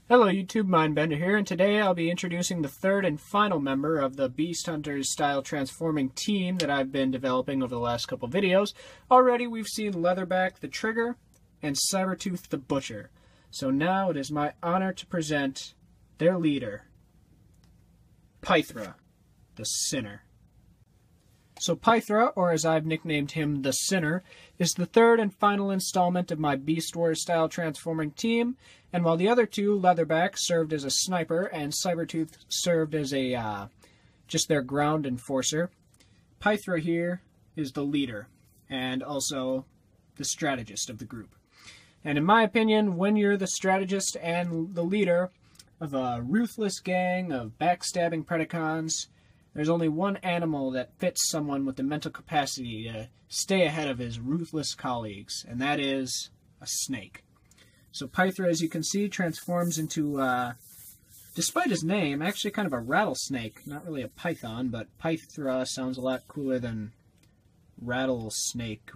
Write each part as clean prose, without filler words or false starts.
Hello YouTube, M1NDxBEND3R here, and today I'll be introducing the third and final member of the Beast Hunters style transforming team that I've been developing over the last couple videos. Already we've seen Leatherback the Trigger and Cybertooth the Butcher. So now it is my honor to present their leader, Pythra the Sinner. So Pythra, or as I've nicknamed him, the Sinner, is the third and final installment of my Beast Wars style transforming team, and while the other two, Leatherback, served as a sniper and Cybertooth served as a just their ground enforcer, Pythra here is the leader and also the strategist of the group. And in my opinion, when you're the strategist and the leader of a ruthless gang of backstabbing Predacons, there's only one animal that fits someone with the mental capacity to stay ahead of his ruthless colleagues, and that is a snake. So Pythra, as you can see, transforms into, despite his name, actually kind of a rattlesnake. Not really a python, but Pythra sounds a lot cooler than rattlesnake.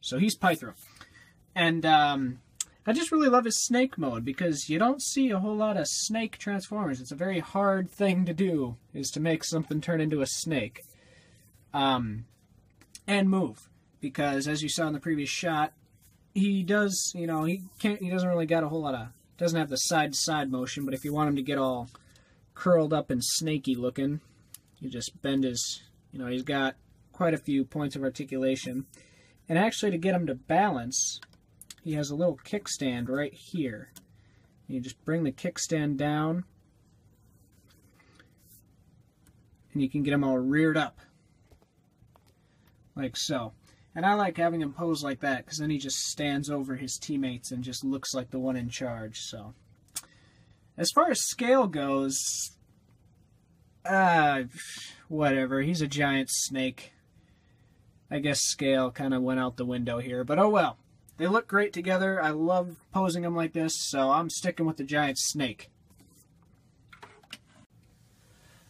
So he's Pythra. And I just really love his snake mode, because you don't see a whole lot of snake transformers. It's a very hard thing to do, is to make something turn into a snake. And move, because as you saw in the previous shot, he does, he doesn't really got a whole lot of, doesn't have the side-to-side motion, but if you want him to get all curled up and snaky looking, you just bend his, he's got quite a few points of articulation. And actually, to get him to balance, he has a little kickstand right here. You just bring the kickstand down, and you can get him all reared up, like so. And I like having him pose like that, because then he just stands over his teammates and just looks like the one in charge. So, as far as scale goes, whatever. He's a giant snake. I guess scale kind of went out the window here, but oh well. They look great together. I love posing them like this, so I'm sticking with the giant snake.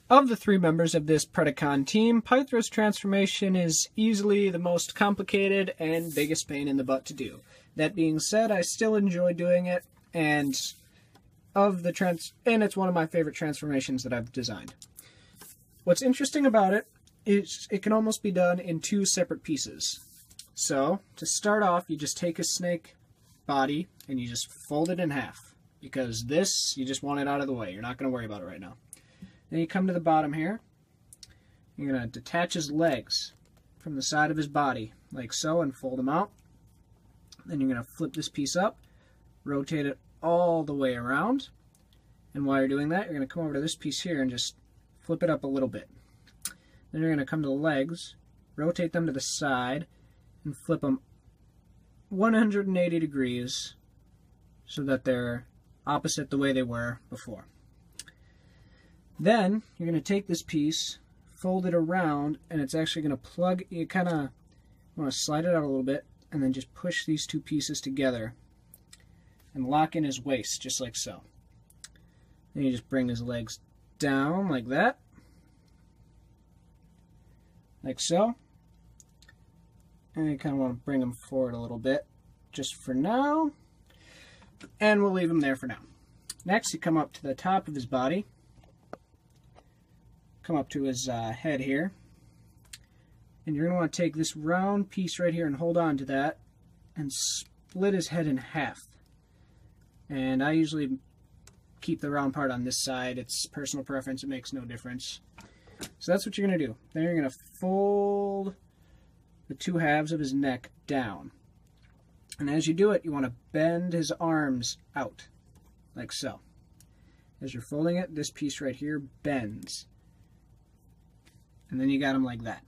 Of the three members of this Predacon team, Poythress Transformation is easily the most complicated and biggest pain in the butt to do. That being said, I still enjoy doing it, and it's one of my favorite transformations that I've designed. What's interesting about it is it can almost be done in two separate pieces. So, to start off, you just take a snake body and you just fold it in half, because this, you just want it out of the way. You're not going to worry about it right now. Then you come to the bottom here. You're going to detach his legs from the side of his body, like so, and fold them out. Then you're going to flip this piece up, rotate it all the way around. And while you're doing that, you're going to come over to this piece here and just flip it up a little bit. Then you're going to come to the legs, rotate them to the side, and flip them 180 degrees so that they're opposite the way they were before. Then you're going to take this piece, fold it around, and it's actually going to plug. You kind of want to slide it out a little bit and then just push these two pieces together and lock in his waist, just like so. Then you just bring his legs down like that, like so. And you kind of want to bring him forward a little bit, just for now. And we'll leave him there for now. Next, you come up to the top of his body. Come up to his head here. And you're going to want to take this round piece right here and hold on to that. And split his head in half. And I usually keep the round part on this side. It's personal preference. It makes no difference. So that's what you're going to do. Then you're going to fold the two halves of his neck down. And as you do it, you want to bend his arms out, like so. As you're folding it, this piece right here bends. And then you got him like that.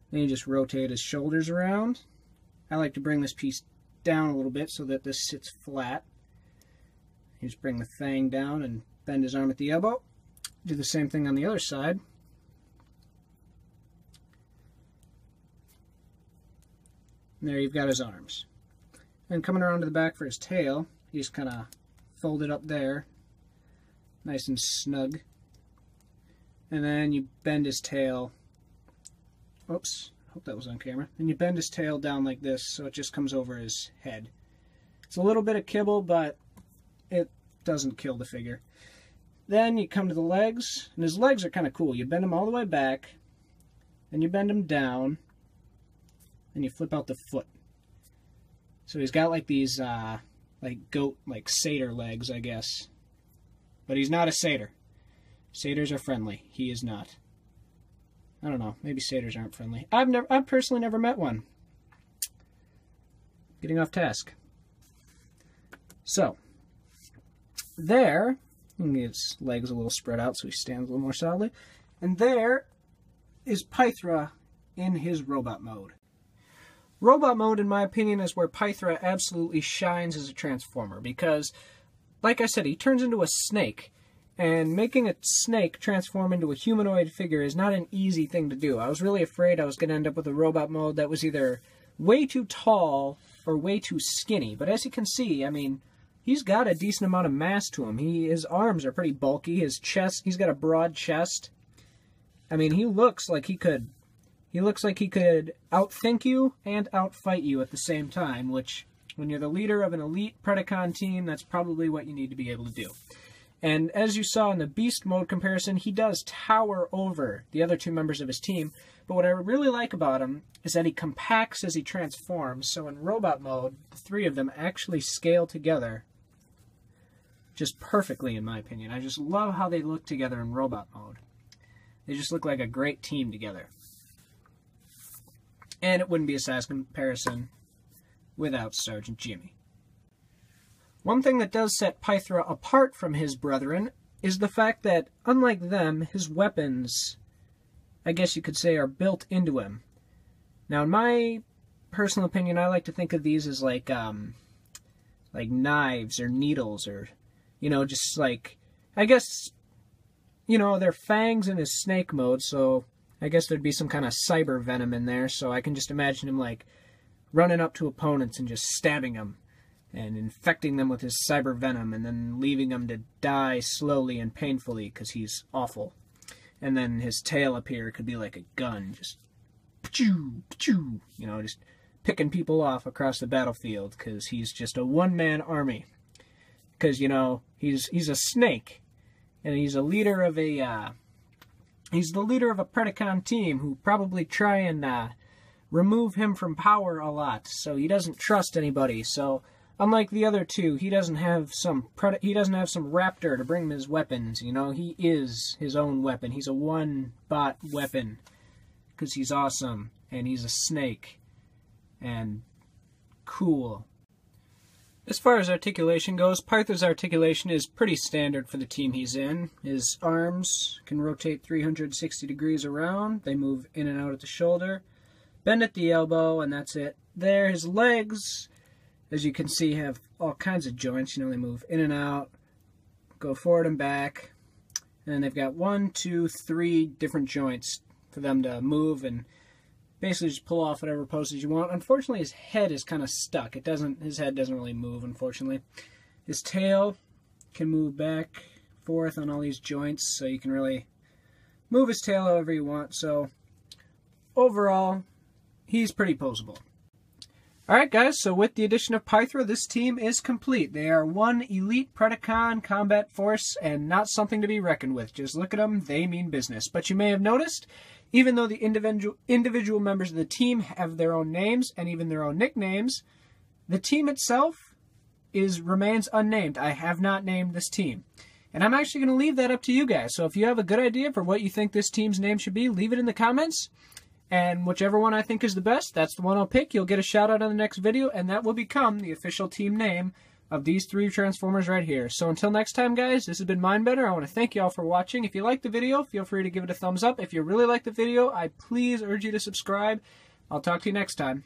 Then you just rotate his shoulders around. I like to bring this piece down a little bit so that this sits flat. You just bring the thing down and bend his arm at the elbow. Do the same thing on the other side. And there you've got his arms. And coming around to the back for his tail, you just kind of fold it up there, nice and snug. And then you bend his tail. Oops, hope that was on camera. And you bend his tail down like this so it just comes over his head. It's a little bit of kibble, but doesn't kill the figure. Then you come to the legs, and his legs are kind of cool. You bend them all the way back, then you bend them down, and you flip out the foot. So he's got like these, like goat, like satyr legs, I guess. But he's not a satyr. Satyrs are friendly. He is not. I don't know. Maybe satyrs aren't friendly. I've personally never met one. Getting off task. So, there, his legs a little spread out so he stands a little more solidly. And there is Pythra in his robot mode. Robot mode, in my opinion, is where Pythra absolutely shines as a transformer because, like I said, he turns into a snake. And making a snake transform into a humanoid figure is not an easy thing to do. I was really afraid I was going to end up with a robot mode that was either way too tall or way too skinny. But as you can see, I mean, he's got a decent amount of mass to him. His arms are pretty bulky. His chest, he's got a broad chest. I mean, he looks like he could outthink you and outfight you at the same time, which, when you're the leader of an elite Predacon team, that's probably what you need to be able to do. And as you saw in the Beast mode comparison, he does tower over the other two members of his team. But what I really like about him is that he compacts as he transforms. So in robot mode, the three of them actually scale together just perfectly, in my opinion. I just love how they look together in robot mode. They just look like a great team together. And it wouldn't be a size comparison without Sergeant Jimmy. One thing that does set Pythra apart from his brethren is the fact that, unlike them, his weapons, I guess you could say, are built into him. Now, in my personal opinion, I like to think of these as like knives or needles or, just like, I guess, they're fangs in his snake mode, so I guess there'd be some kind of cyber venom in there, so I can just imagine him, like, running up to opponents and just stabbing them and infecting them with his cyber venom, and then leaving them to die slowly and painfully because he's awful. And then his tail up here could be like a gun, just pa-choo, pa-choo, just picking people off across the battlefield because he's just a one-man army. Because, he's a snake, and he's a leader of he's the leader of a Predacon team who probably try and remove him from power a lot, so he doesn't trust anybody. So unlike the other two, he doesn't have some raptor to bring him his weapons. He is his own weapon. He's a one-bot weapon because he's awesome and he's a snake and cool. As far as articulation goes, Pythra's articulation is pretty standard for the team he's in. His arms can rotate 360 degrees around. They move in and out at the shoulder, bend at the elbow, and that's it. There, his legs, as you can see, have all kinds of joints. They move in and out, go forward and back. And then they've got 1, 2, 3 different joints for them to move and basically just pull off whatever poses you want. Unfortunately, his head is kind of stuck. His head doesn't really move, unfortunately. His tail can move back, forth on all these joints, so you can really move his tail however you want. So overall, he's pretty poseable. Alright guys, so with the addition of Pythra, this team is complete. They are one elite Predacon combat force and not something to be reckoned with. Just look at them, they mean business. But you may have noticed, even though the individual members of the team have their own names and even their own nicknames, the team itself remains unnamed. I have not named this team. And I'm actually going to leave that up to you guys. So if you have a good idea for what you think this team's name should be, leave it in the comments. And whichever one I think is the best, that's the one I'll pick. You'll get a shout out on the next video, and that will become the official team name of these three Transformers right here. So until next time, guys, this has been MineBender. I want to thank you all for watching. If you liked the video, feel free to give it a thumbs up. If you really liked the video, I please urge you to subscribe. I'll talk to you next time.